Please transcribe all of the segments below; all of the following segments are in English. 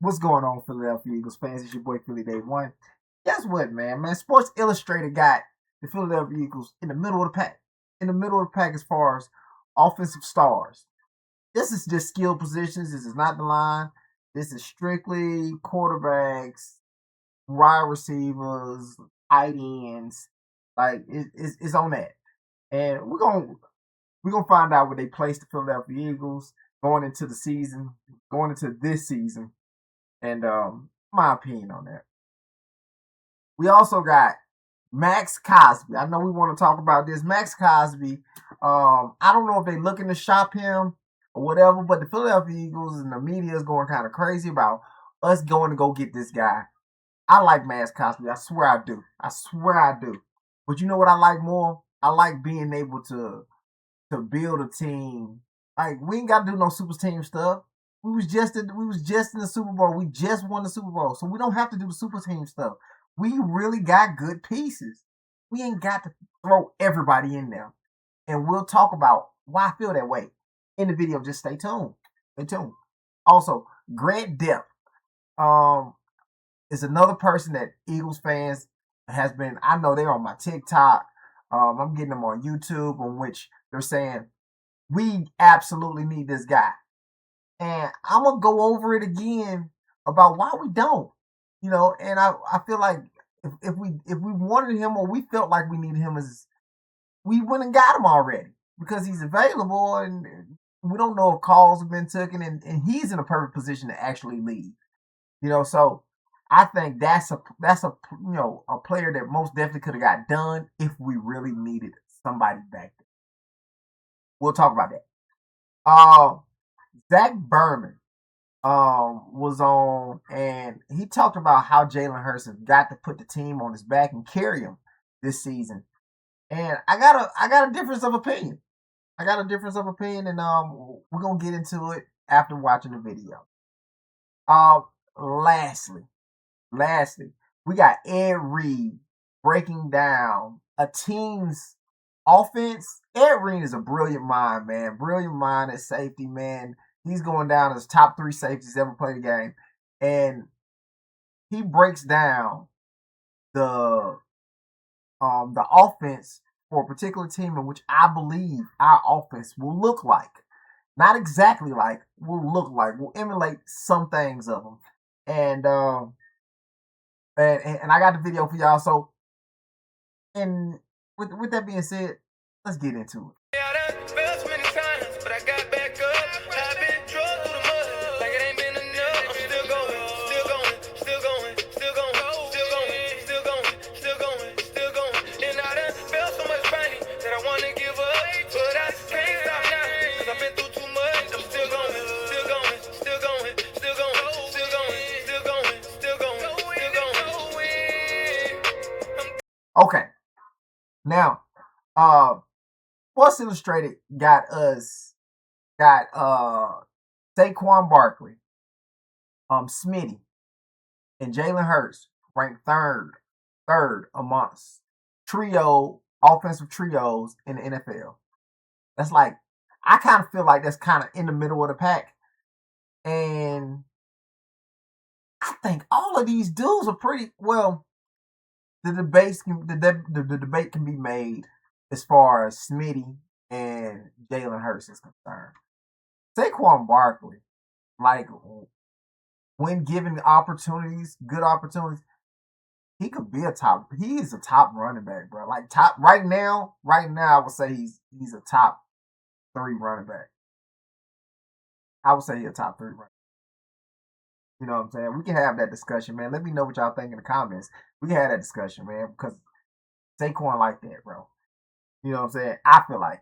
What's going on, Philadelphia Eagles fans? It's your boy Philly Day One. Guess what, man? Sports Illustrated got the Philadelphia Eagles in the middle of the pack. In the middle of the pack as far as offensive stars. This is just skill positions. This is not the line. This is strictly quarterbacks, wide receivers, tight ends. Like it's on that, and we're gonna find out where they place the Philadelphia Eagles going into the season, going into this season, and my opinion on that. We also got Max Cosby. I know we want to talk about this. Max Cosby. I don't know if they're looking to shop him or whatever, but the Philadelphia Eagles and the media is going kind of crazy about us going to go get this guy. I like Max Cosby. I swear I do. I swear I do. But you know what I like more? I like being able to build a team. Like we ain't got to do no super team stuff. We was just in the Super Bowl. We just won the Super Bowl, so we don't have to do the super team stuff. We really got good pieces. We ain't got to throw everybody in there, and we'll talk about why I feel that way in the video. Just stay tuned. Stay tuned. Also, Grant Depp um is another person that Eagles fans has been. I know they're on my TikTok. I'm getting them on YouTube, on which they're saying we absolutely need this guy. And I'm gonna go over it again about why we don't. And I feel like if we wanted him or we felt like we needed him, as we went and got him already because he's available, and we don't know if calls have been taken, and he's in a perfect position to actually lead. So I think that's a a player that most definitely could have got done if we really needed somebody back there. We'll talk about that. Uh, Zach Berman was on, and he talked about how Jalen Hurts has got to put the team on his back and carry him this season. And I got a difference of opinion. I got a difference of opinion, and we're gonna get into it after watching the video. Um, lastly, lastly, we got Ed Reed breaking down a team's offense. Ed Reed is a brilliant mind, man. Brilliant mind at safety, man. He's going down as top 3 safeties ever played the game. And he breaks down the the offense for a particular team in which I believe our offense will look like. Not exactly like, will look like, will emulate some things of them. And and I got the video for y'all. So, and with that being said, let's get into it. Yeah, I done fell so many times, but I got back up. I've been drugged through the mud, like it ain't been enough. I'm still going, still going, still going, still going, still going, still going, still going, still going. And I done felt so much pain that I wanna give up, but I can't stop now, cause I've been through too much. I'm still going, still going, still going, still going, still going, still going, still going, still going. Okay, now, Sports Illustrated got Saquon Barkley, Smitty, and Jalen Hurts ranked third amongst offensive trios in the NFL. That's like, I kind of feel like that's kind of in the middle of the pack, and I think all of these dudes are pretty well. The debate can be made as far as Smitty and Jalen Hurts is concerned. Saquon Barkley, like, when given opportunities, good opportunities, he could be he is a top running back, bro. Like, top right now, I would say he's a top 3 running back. I would say he's a top 3 running. You know what I'm saying? We can have that discussion, man. Let me know what y'all think in the comments. We can have that discussion, man, because Saquon like that, bro. You know what I'm saying? I feel like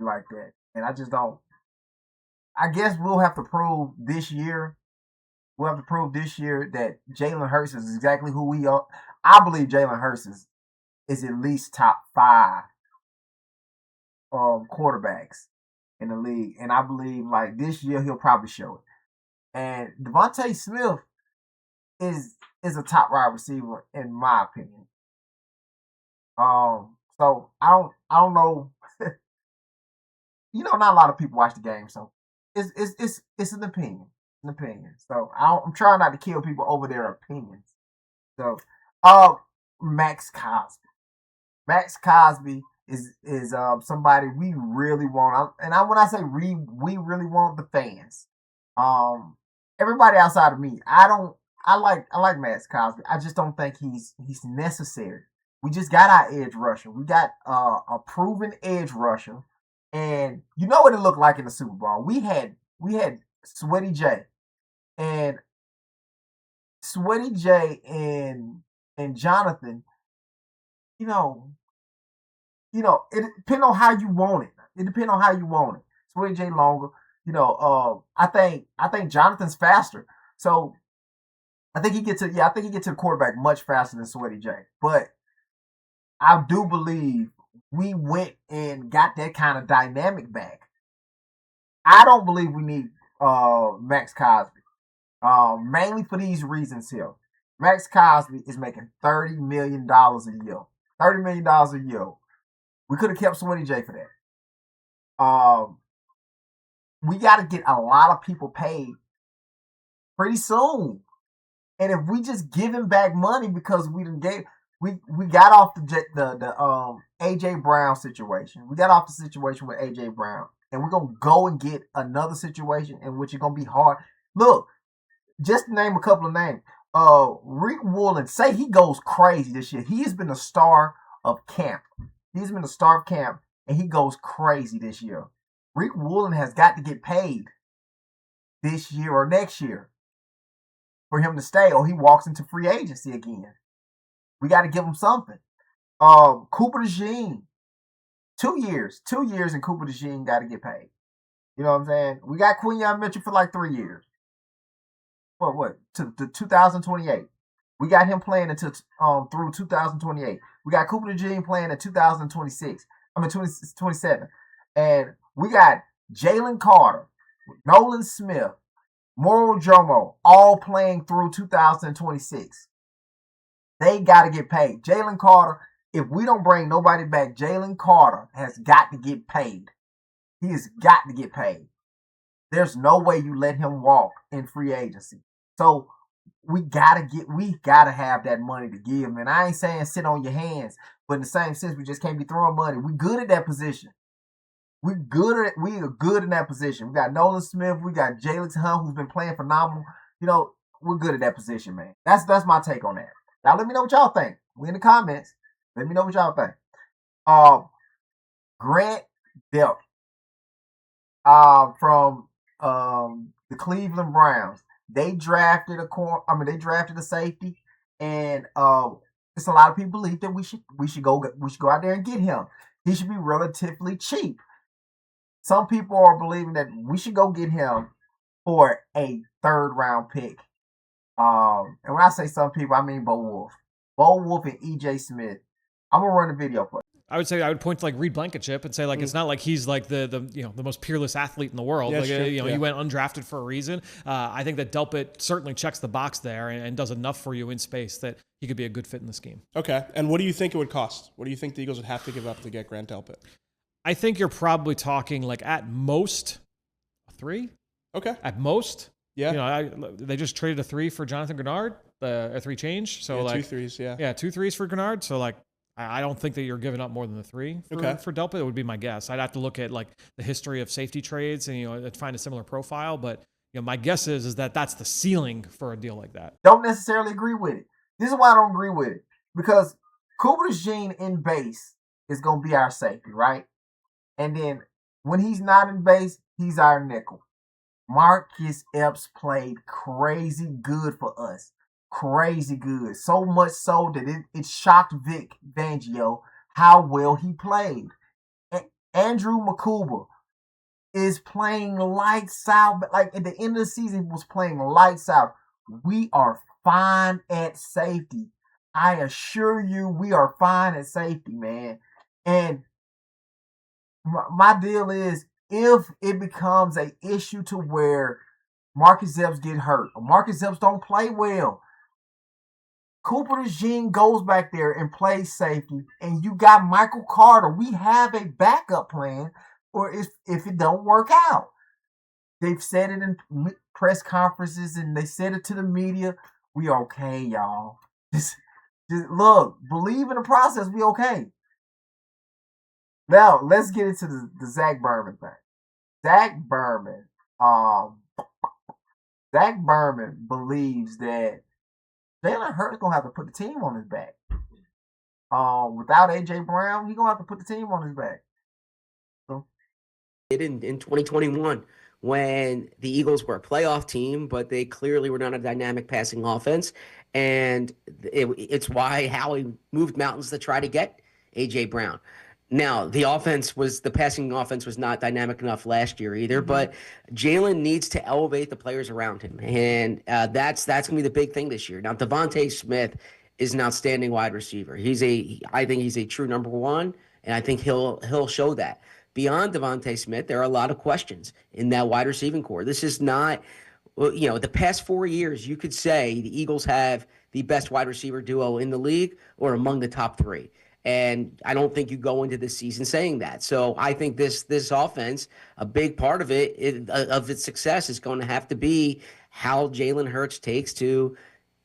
that. And I just don't. I guess we'll have to prove this year. We'll have to prove this year that Jalen Hurts is exactly who we are. I believe Jalen Hurts is at least top 5 quarterbacks in the league. And I believe, like, this year he'll probably show it. And Devontae Smith is a top wide receiver in my opinion. So I don't know. Not a lot of people watch the game, so it's an opinion. an opinion. So I'm trying not to kill people over their opinions. So, Max Cosby. Max Cosby is somebody we really want. And when I say we really want, the fans. Everybody outside of me, I don't. I like Max Cosby. I just don't think he's necessary. We just got our edge rusher. We got a proven edge rusher, and you know what it looked like in the Super Bowl. We had Sweaty J and and Jonathan. You know, it depends on how you want it. It depends on how you want it. Sweaty J longer. I think Jonathan's faster. So I think he gets to the quarterback much faster than Sweaty J. But I do believe we went and got that kind of dynamic back. I don't believe we need Max Cosby. Mainly for these reasons here. Max Cosby is making $30 million a year. $30 million a year. We could have kept Sweaty J for that. We got to get a lot of people paid pretty soon. And if we just give him back money because we got off the AJ Brown situation. We got off the situation with AJ Brown, and we're gonna go and get another situation in which it's gonna be hard. Look, just to name a couple of names. Rick Woolen, say he goes crazy this year. He has been a star of camp. He's been a star of camp, and he goes crazy this year. Rick Woolen has got to get paid this year or next year for him to stay, or he walks into free agency again. We got to give him something. Cooper DeJean, 2 years. 2 years, and Cooper DeJean got to get paid. You know what I'm saying? We got Quinyon Mitchell for like 3 years. What? To 2028. We got him playing until through 2028. We got Cooper DeJean playing in 2026. 2027. And we got Jalen Carter, Nolan Smith, Moro Jomo, all playing through 2026. They got to get paid. Jalen Carter, if we don't bring nobody back, Jalen Carter has got to get paid. He has got to get paid. There's no way you let him walk in free agency. So we gotta have that money to give, man. I ain't saying sit on your hands, but in the same sense, we just can't be throwing money. We good at that position. We are good in that position. We got Nolan Smith, we got Jalen Hunt, who's been playing phenomenal. We're good at that position, man. That's my take on that. Now let me know what y'all think. We in the comments. Let me know what y'all think. Grant Delp from the Cleveland Browns. They drafted a safety, and it's a lot of people believe that we should go out there and get him. He should be relatively cheap. Some people are believing that we should go get him for a 3rd round pick. And when I say some people, I mean Bo Wolf. Bo Wolf and EJ Smith. I'm gonna run the video for you. I would point to like Reed Blankenship and say like it's not like he's like the most peerless athlete in the world. Yeah, he went undrafted for a reason. I think that Delpit certainly checks the box there and does enough for you in space that he could be a good fit in the scheme. Okay, and what do you think it would cost? What do you think the Eagles would have to give up to get Grant Delpit? I think you're probably talking like at most a 3. Okay, at most. Yeah, they just traded a 3 for Jonathan Grenard, a 3 change. So like 2 3s, yeah, 2 3s for Grenard. So like. I don't think that you're giving up more than the 3 for Delpit. It would be my guess. I'd have to look at like the history of safety trades and find a similar profile. But my guess is that that's the ceiling for a deal like that. Don't necessarily agree with it. This is why I don't agree with it, because Cooper DeJean in base is going to be our safety, right? And then when he's not in base, he's our nickel. Marcus Epps played crazy good for us. Crazy good. So much so that it shocked Vic Fangio how well he played. Andrew Makuba is playing lights out. Like at the end of the season, he was playing lights out. We are fine at safety. I assure you, we are fine at safety, man. And my deal is, if it becomes an issue to where Marcus Epps get hurt, or Marcus Epps don't play well, Cooper DeJean goes back there and plays safety, and you got Michael Carter. We have a backup plan for if it don't work out. They've said it in press conferences and they said it to the media. We okay, y'all. Just look, believe in the process. We okay. Now let's get into the Zach Berman thing. Zach Berman, Zach Berman believes that Jalen Hurts gonna have to put the team on his back. Without AJ Brown, he's gonna have to put the team on his back. So, in 2021 when the Eagles were a playoff team, but they clearly were not a dynamic passing offense. And it's why Howie moved mountains to try to get A.J. Brown. Now, the passing offense was not dynamic enough last year either, but Jalen needs to elevate the players around him. And that's going to be the big thing this year. Now, Devontae Smith is an outstanding wide receiver. I think he's a true number one, and I think he'll show that. Beyond Devontae Smith, there are a lot of questions in that wide receiving core. This is not, the past 4 years, you could say the Eagles have the best wide receiver duo in the league or among the top three. And I don't think you go into this season saying that. So I think this offense, a big part of of its success is going to have to be how Jalen Hurts takes to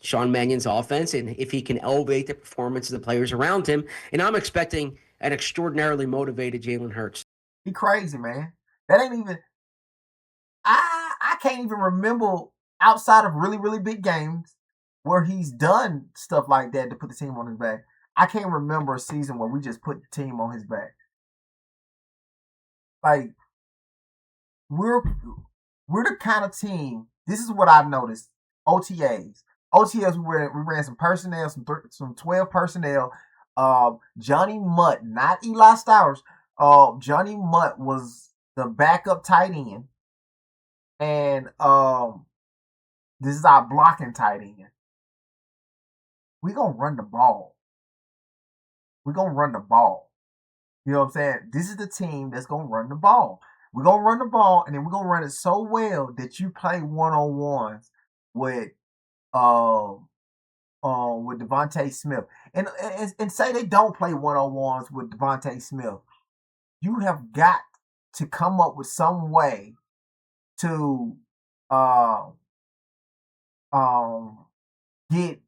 Sean Mannion's offense and if he can elevate the performance of the players around him. And I'm expecting an extraordinarily motivated Jalen Hurts. He crazy, man. That ain't even. I can't even remember outside of really, really big games where he's done stuff like that to put the team on his back. I can't remember a season where we just put the team on his back. Like we're the kind of team. This is what I've noticed. OTAs, we ran some personnel, some 12 personnel. Johnny Mutt, not Eli Stowers. Johnny Mutt was the backup tight end, and this is our blocking tight end. We gonna run the ball. You know what I'm saying? This is the team that's gonna run the ball. We're gonna run the ball, and then we're gonna run it so well that you play one-on-ones with Devontae Smith, and say they don't play one-on-ones with Devontae Smith. You have got to come up with some way to get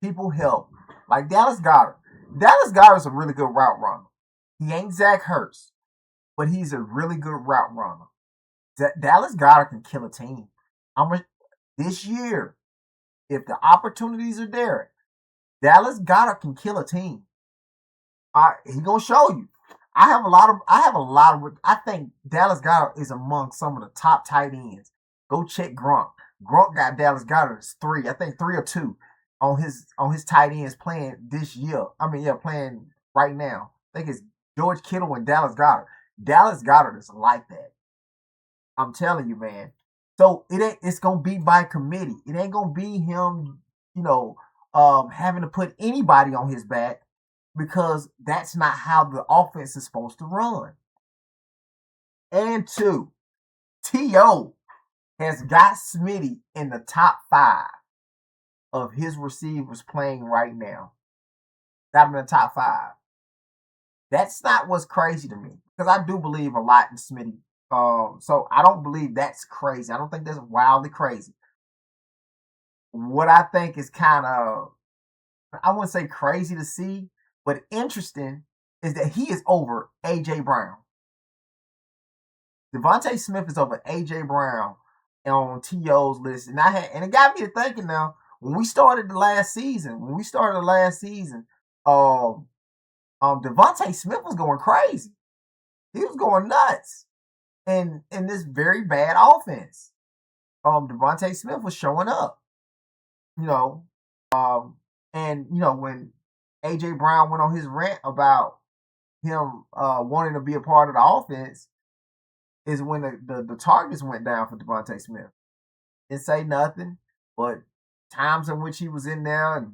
people help. Like Dallas Goedert. Dallas Goedert's a really good route runner. He ain't Zach Ertz, but he's a really good route runner. Dallas Goedert can kill a team. This year, if the opportunities are there, Dallas Goedert can kill a team. He gonna show you. I think Dallas Goedert is among some of the top tight ends. Go check Gronk. Gronk got Dallas Goedert as 3. I think 3 or 2 on his tight ends playing this year. Playing right now. I think it's George Kittle and Dallas Goedert. Dallas Goedert is like that. I'm telling you, man. So it's gonna be by committee. It ain't gonna be him, having to put anybody on his back, because that's not how the offense is supposed to run. And 2, T.O. has got Smitty in the top 5 of his receivers playing right now. Got him in the top 5. That's not what's crazy to me, because I do believe a lot in Smitty. So I don't believe that's crazy. I don't think that's wildly crazy. What I think is kind of, I wouldn't say crazy to see, but interesting is that he is over A.J. Brown. Devontae Smith is over A.J. Brown on T.O.'s list. And it got me to thinking now, when we started the last season, Devontae Smith was going crazy. He was going nuts in this very bad offense. Devontae Smith was showing up. When A.J. Brown went on his rant about him wanting to be a part of the offense, is when the targets went down for Devontae Smith. Didn't say nothing, but times in which he was in there and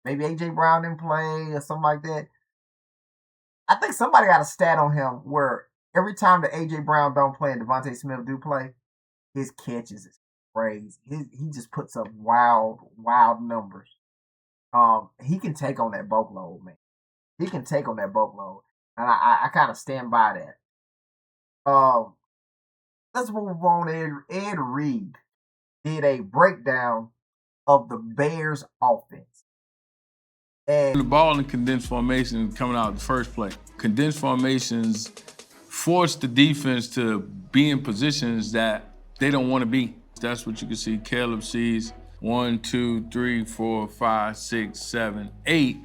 maybe A.J. Brown didn't play or something like that. I think somebody got a stat on him where every time that A.J. Brown don't play and Devontae Smith do play, his catches is crazy. He just puts up wild numbers. He can take on that boatload, man. He can take on that boatload. And I kind of stand by that. let's move on. Ed Reed did a breakdown of the Bears offense. The ball in condensed formation coming out the first play. Condensed formations force the defense to be in positions that they don't want to be. That's what you can see. Caleb sees 1, 2, 3, 4, 5, 6, 7, 8.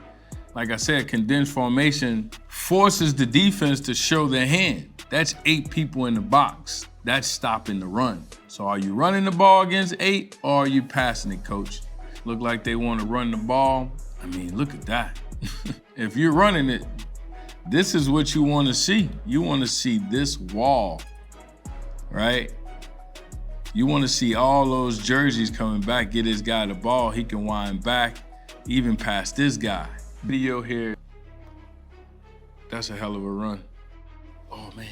Like I said, condensed formation forces the defense to show their hand. That's 8 people in the box. That's stopping the run. So are you running the ball against 8 or are you passing it, coach? Look like they want to run the ball. I mean, look at that. If you're running it, this is what you want to see. You want to see this wall, right? You want to see all those jerseys coming back, get this guy the ball. He can wind back, even past this guy. Video here. That's a hell of a run. Oh, man.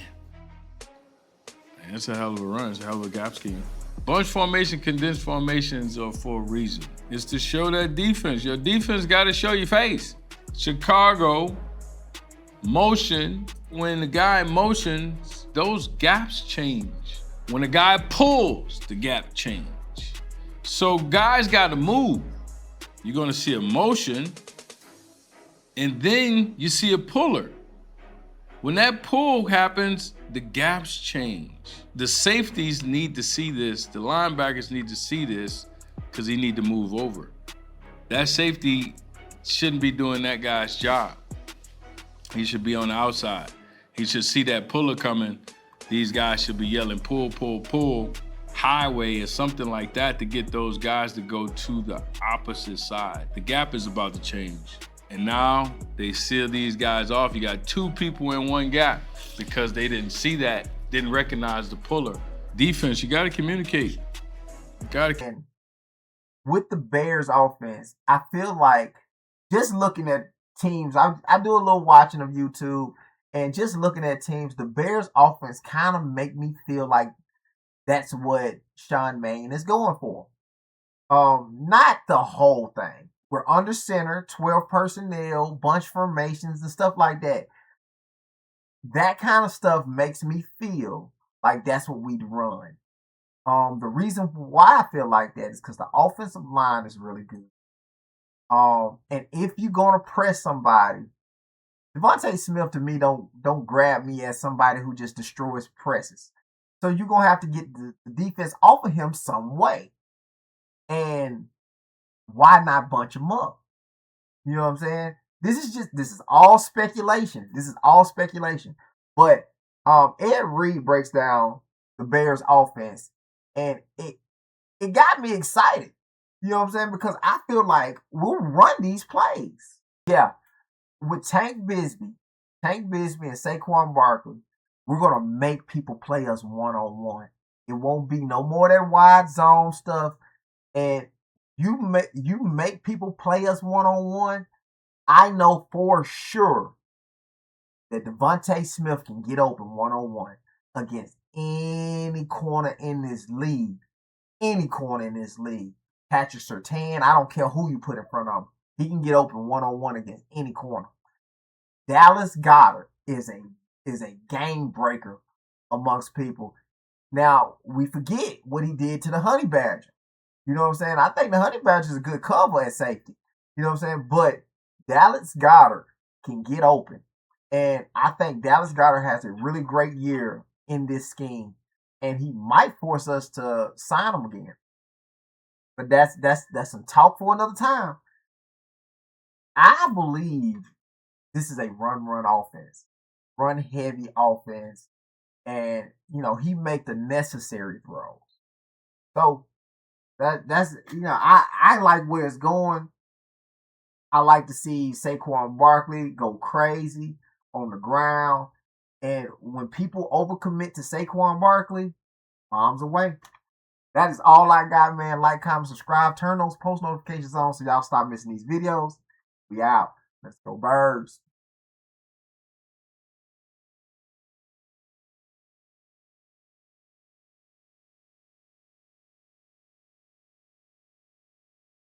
That's a hell of a run. It's a hell of a gap scheme. Bunch formation, condensed formations are for a reason. It's to show that defense. Your defense got to show your face. Chicago, motion, when the guy motions, those gaps change. When a guy pulls, the gap change. So guys got to move. You're going to see a motion, and then you see a puller. When that pull happens, the gaps change. The safeties need to see this. The linebackers need to see this because he need to move over. That safety shouldn't be doing that guy's job. He should be on the outside. He should see that puller coming. These guys should be yelling pull, pull, pull, highway or something like that to get those guys to go to the opposite side. The gap is about to change. And now they seal these guys off. You got 2 people in one gap because they didn't see that, didn't recognize the puller. Defense, you got to communicate. You got to. With the Bears offense, I feel like just looking at teams, I do a little watching of YouTube, and just looking at teams, the Bears offense kind of make me feel like that's what Sean Mannion is going for. Not the whole thing. We're under center, 12 personnel, bunch formations and stuff like that. That kind of stuff makes me feel like that's what we'd run. The reason why I feel like that is because the offensive line is really good. And if you're gonna press somebody, Devontae Smith to me don't grab me as somebody who just destroys presses. So you're gonna have to get the defense off of him some way. And why not bunch him up? You know what I'm saying? This is all speculation. But Ed Reed breaks down the Bears offense, and it got me excited. You know what I'm saying? Because I feel like we'll run these plays. Yeah. With Tank Bigsby and Saquon Barkley, we're going to make people play us one-on-one. It won't be no more of that wide zone stuff. And you make people play us one-on-one, I know for sure that Devontae Smith can get open one-on-one against any corner in this league. Patrick Surtain, I don't care who you put in front of him. He can get open one-on-one against any corner. Dallas Goedert is a game breaker amongst people. Now, we forget what he did to the Honey Badger. You know what I'm saying? I think the Honey Badger is a good cover at safety. You know what I'm saying? But Dallas Goedert can get open. And I think Dallas Goedert has a really great year in this scheme. And he might force us to sign him again. But that's some talk for another time. I believe this is a run offense. Run heavy offense. And, he make the necessary throws. So that's I like where it's going. I like to see Saquon Barkley go crazy on the ground. And when people overcommit to Saquon Barkley, bombs away. That is all I got, man. Like, comment, subscribe, turn those post notifications on so y'all stop missing these videos. We out. Let's go Birds.